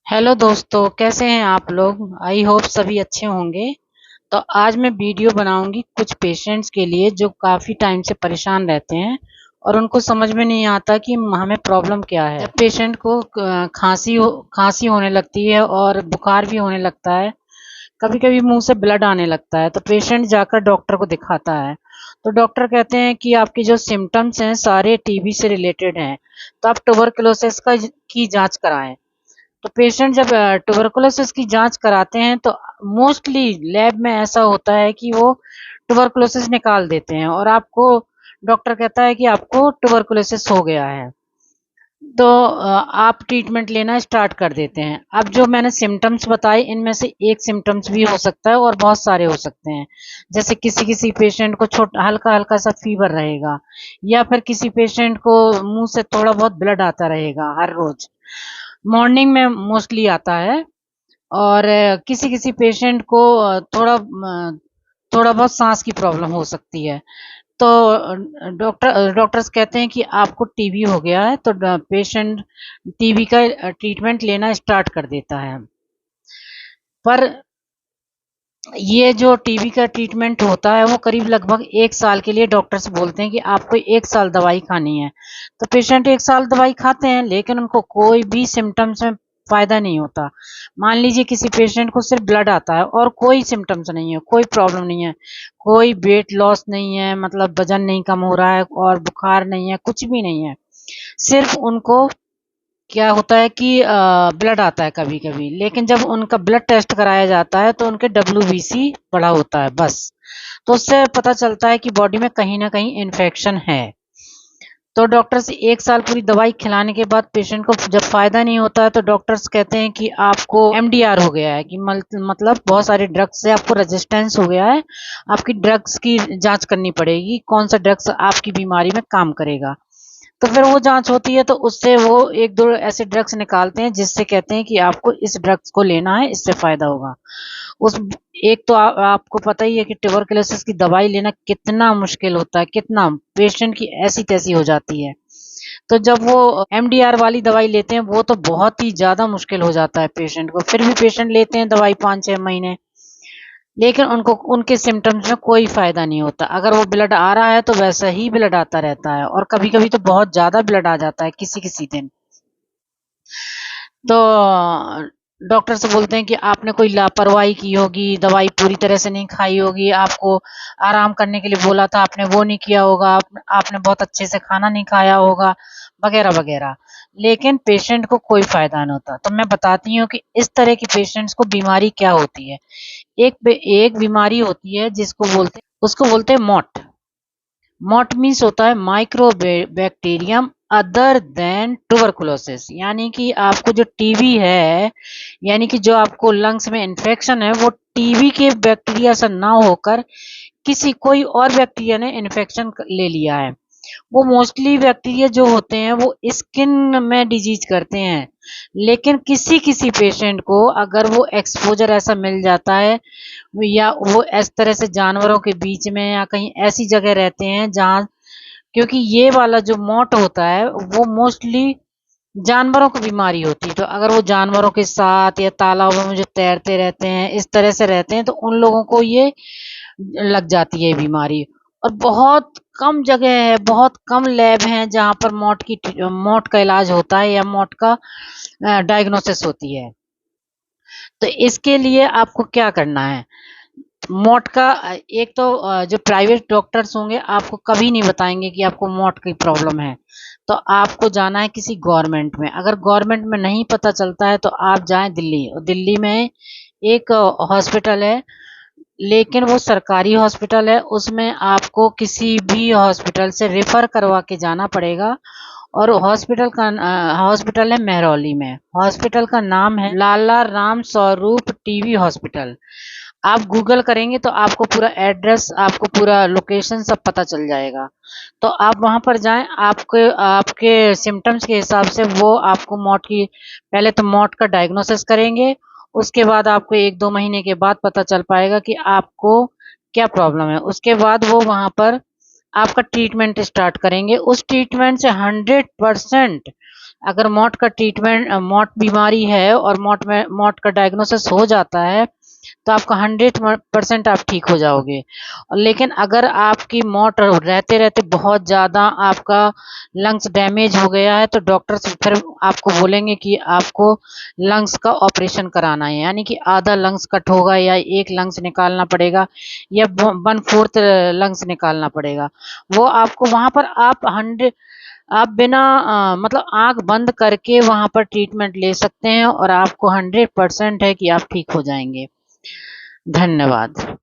Hello दोस्तों, कैसे हैं आप लोग। आई होप सभी अच्छे होंगे। तो आज मैं वीडियो बनाऊंगी कुछ पेशेंट्स के लिए जो काफ़ी टाइम से परेशान रहते हैं और उनको समझ में नहीं आता कि हमें प्रॉब्लम क्या है। जब पेशेंट को खांसी होने लगती है और बुखार भी होने लगता है, कभी कभी मुंह से ब्लड आने लगता है, तो पेशेंट जाकर डॉक्टर को दिखाता है। तो डॉक्टर कहते हैं कि आपके जो सिम्टम्स हैं सारे टीबी से रिलेटेड हैं, तो आप ट्यूबरकुलोसिस की जांच कराएं। तो पेशेंट जब ट्यूबरकुलोसिस की जांच कराते हैं तो मोस्टली लैब में ऐसा होता है कि वो ट्यूबरकुलोसिस निकाल देते हैं और आपको डॉक्टर कहता है कि आपको ट्यूबरकुलोसिस हो गया है। तो आप ट्रीटमेंट लेना स्टार्ट कर देते हैं। अब जो मैंने सिम्टम्स बताए इनमें से एक सिम्टम्स भी हो सकता है और बहुत सारे हो सकते हैं। जैसे किसी किसी पेशेंट को छोटा हल्का हल्का सा फीवर रहेगा, या फिर किसी पेशेंट को मुंह से थोड़ा बहुत ब्लड आता रहेगा हर रोज, मॉर्निंग में मोस्टली आता है। और किसी-किसी पेशेंट को थोड़ा बहुत सांस की प्रॉब्लम हो सकती है। तो डॉक्टर्स कहते हैं कि आपको टीबी हो गया है, तो पेशेंट टीबी का ट्रीटमेंट लेना स्टार्ट कर देता है। पर ये जो टीबी का ट्रीटमेंट होता है वो करीब लगभग 1 साल के लिए डॉक्टर्स बोलते हैं कि आपको 1 साल दवाई खानी है। तो पेशेंट 1 साल दवाई खाते हैं लेकिन उनको कोई भी सिम्टम्स में फ़ायदा नहीं होता। मान लीजिए किसी पेशेंट को सिर्फ ब्लड आता है और कोई सिम्टम्स नहीं है, कोई प्रॉब्लम नहीं है, कोई वेट लॉस नहीं है, मतलब वज़न नहीं कम हो रहा है और बुखार नहीं है, कुछ भी नहीं है। सिर्फ उनको क्या होता है कि ब्लड आता है कभी-कभी, लेकिन जब उनका ब्लड टेस्ट कराया जाता है तो उनके डब्ल्यूबीसी बढ़ा होता है बस। तो उससे पता चलता है कि बॉडी में कहीं न कहीं इन्फेक्शन है। तो डॉक्टर से 1 साल पूरी दवाई खिलाने के बाद पेशेंट को जब फ़ायदा नहीं होता है तो डॉक्टर्स कहते हैं कि आपको एमडीआर हो गया है, कि मतलब बहुत सारे ड्रग्स से आपको रेजिस्टेंस हो गया है। आपकी ड्रग्स की जाँच करनी पड़ेगी, कौन-सा ड्रग्स आपकी बीमारी में काम करेगा। तो फिर वो जाँच होती है तो उससे वो 1-2 ऐसे ड्रग्स निकालते हैं जिससे कहते हैं कि आपको इस ड्रग्स को लेना है, इससे फ़ायदा होगा। उस एक तो आपको पता ही है कि ट्यूबरकुलोसिस की दवाई लेना कितना मुश्किल होता है, कितना पेशेंट की ऐसी-तैसी हो जाती है। तो जब वो एमडीआर वाली दवाई लेते हैं वो तो बहुत ही ज़्यादा मुश्किल हो जाता है पेशेंट को। फिर भी पेशेंट लेते हैं दवाई 5-6 महीने, लेकिन उनको उनके सिम्पटम्स में कोई फ़ायदा नहीं होता। अगर वो ब्लड आ रहा है तो वैसा ही ब्लड आता रहता है और कभी-कभी तो बहुत ज़्यादा ब्लड आ जाता है किसी-किसी दिन। तो डॉक्टर से बोलते हैं कि आपने कोई लापरवाही की होगी, दवाई पूरी तरह से नहीं खाई होगी, आपको आराम करने के लिए बोला था, आपने वो नहीं किया होगा, आपने बहुत अच्छे से खाना नहीं खाया होगा, वगैरह-वगैरह। लेकिन पेशेंट को कोई फ़ायदा नहीं होता। तो मैं बताती हूँ कि इस तरह के पेशेंट्स को बीमारी क्या होती है। एक बीमारी होती है जिसको उसको बोलते हैं मॉट। मॉट मीन्स होता है micro bacterium other than tuberculosis, यानी कि आपको जो टीबी है, यानी कि जो आपको लंग्स में इन्फेक्शन है वो टीबी के बैक्टीरिया से ना होकर किसी कोई और बैक्टीरिया ने इन्फेक्शन ले लिया है। वो मोस्टली बैक्टीरिया जो होते हैं वो स्किन में डिजीज करते हैं, लेकिन किसी किसी पेशेंट को अगर वो एक्सपोजर ऐसा मिल जाता है या वो इस तरह से जानवरों के बीच में या कहीं ऐसी जगह रहते हैं जहाँ, क्योंकि ये वाला जो मॉट होता है वो मोस्टली जानवरों को बीमारी होती है, तो अगर वो जानवरों के साथ या तालाबों में जो तैरते रहते हैं इस तरह से रहते हैं तो उन लोगों को ये लग जाती है बीमारी। और बहुत कम जगह है, बहुत कम लैब हैं जहाँ पर मौत का इलाज होता है या मौत का डायग्नोसिस होती है। तो इसके लिए आपको क्या करना है। मौत का एक तो जो प्राइवेट डॉक्टर्स होंगे आपको कभी नहीं बताएंगे कि आपको मौत की प्रॉब्लम है। तो आपको जाना है किसी गवर्नमेंट में। अगर गवर्नमेंट में नहीं पता चलता है तो आप जाएं दिल्ली। दिल्ली में एक हॉस्पिटल है, लेकिन वो सरकारी हॉस्पिटल है, उसमें आपको किसी भी हॉस्पिटल से रेफर करवा के जाना पड़ेगा। और हॉस्पिटल है मेहरौली में। हॉस्पिटल का नाम है लाला राम स्वरूप टीबी हॉस्पिटल। आप गूगल करेंगे तो आपको पूरा एड्रेस, आपको पूरा लोकेशन सब पता चल जाएगा। तो आप वहां पर जाएं, आपके आपके सिम्टम्स के हिसाब से वो आपको पहले तो मौत का डायग्नोसिस करेंगे। उसके बाद आपको 1-2 महीने के बाद पता चल पाएगा कि आपको क्या प्रॉब्लम है। उसके बाद वो वहां पर आपका ट्रीटमेंट स्टार्ट करेंगे। उस ट्रीटमेंट से 100% अगर मौट बीमारी है और मौट का डायग्नोसिस हो जाता है तो आपका 100% आप ठीक हो जाओगे। लेकिन अगर आपकी मौट रहते रहते बहुत ज़्यादा आपका लंग्स डैमेज हो गया है तो डॉक्टर्स फिर आपको बोलेंगे कि आपको लंग्स का ऑपरेशन कराना है, यानी कि आधा लंग्स कट होगा या एक लंग्स निकालना पड़ेगा या 1/4 लंग्स निकालना पड़ेगा। वो आपको वहाँ पर आप बिना मतलब आँख बंद करके वहाँ पर ट्रीटमेंट ले सकते हैं और आपको 100% है कि आप ठीक हो जाएँगे। धन्यवाद।